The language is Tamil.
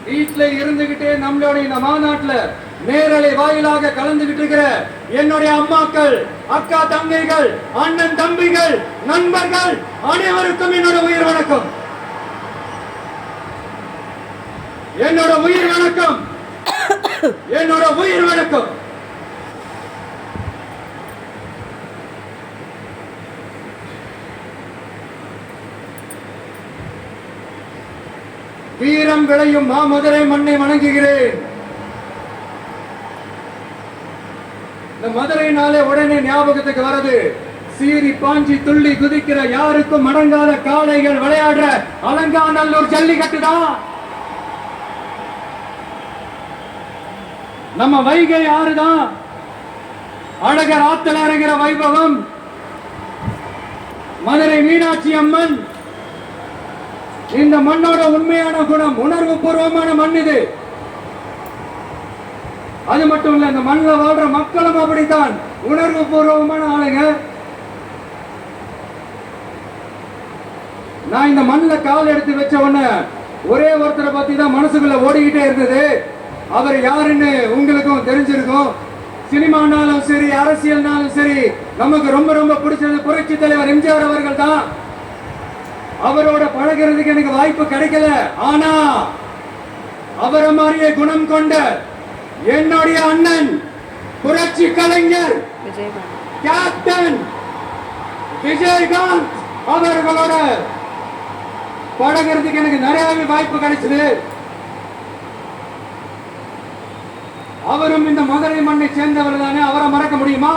வீட்டுல இருந்துகிட்டே நம்மளுடைய இந்த மாநாட்டுல நேரலை வாயிலாக கலந்துகிட்டு இருக்கிற என்னுடைய அம்மாக்கள், அக்கா தங்கைகள், அண்ணன் தம்பிகள், நண்பர்கள் அனைவருக்கும் என்னோட உயிர் வணக்கம். என்னோட உயிர் வணக்கம். என்னோட உயிர் வணக்கம். வீரம் விளையும் மாமதுரை மண்ணை வணங்குகிறேன். இந்த மதுரைனாலே உடனே ஞாபகத்துக்கு வருது சீறி பாஞ்சி துள்ளி குதிக்கிற யாருக்கும் அடங்காத காளைகள் விளையாடுற அலங்காநல்லூர் ஜல்லிக்கட்டு தான். நம்ம வைகை ஆறுதான் அழகர் ஆத்தல் இறங்குற வைபவம். மதுரை மீனாட்சி அம்மன் இந்த மண்ணோட உண்மையான குணம், உணர்வு பூர்வமான மண் இது. அது மட்டும் இல்ல, இந்த மண்ணில் வாழ்ற மக்களும் அப்படித்தான் உணர்வு பூர்வமான ஆளுங்க. நான் இந்த மண்ணில் கால் எடுத்து வச்ச உடனே ஒரே ஒருத்தரை பத்தி தான் மனசுக்குள்ள ஓடிக்கிட்டே இருந்தது. அவர் யாருன்னு உங்களுக்கும் தெரிஞ்சிருக்கும். சினிமானாலும் சரி, அரசியல்னாலும் சரி, நமக்கு ரொம்ப ரொம்ப பிடிச்சது புரட்சி தலைவர் எம்ஜிஆர் அவர்கள் தான். அவரோட பழகிறதுக்கு எனக்கு வாய்ப்பு கிடைக்கல. ஆனா அவரை மாதிரியே குணம் கொண்ட என்னுடைய அண்ணன் புரட்சி கலைஞர் கேப்டன் விஜயகாந்த் அவர்களோட பழகிறதுக்கு எனக்கு நிறையவே வாய்ப்பு கிடைச்சது. அவரும் இந்த மதுரை மண்ணை சேர்ந்தவர் தானே, அவரை மறக்க முடியுமா?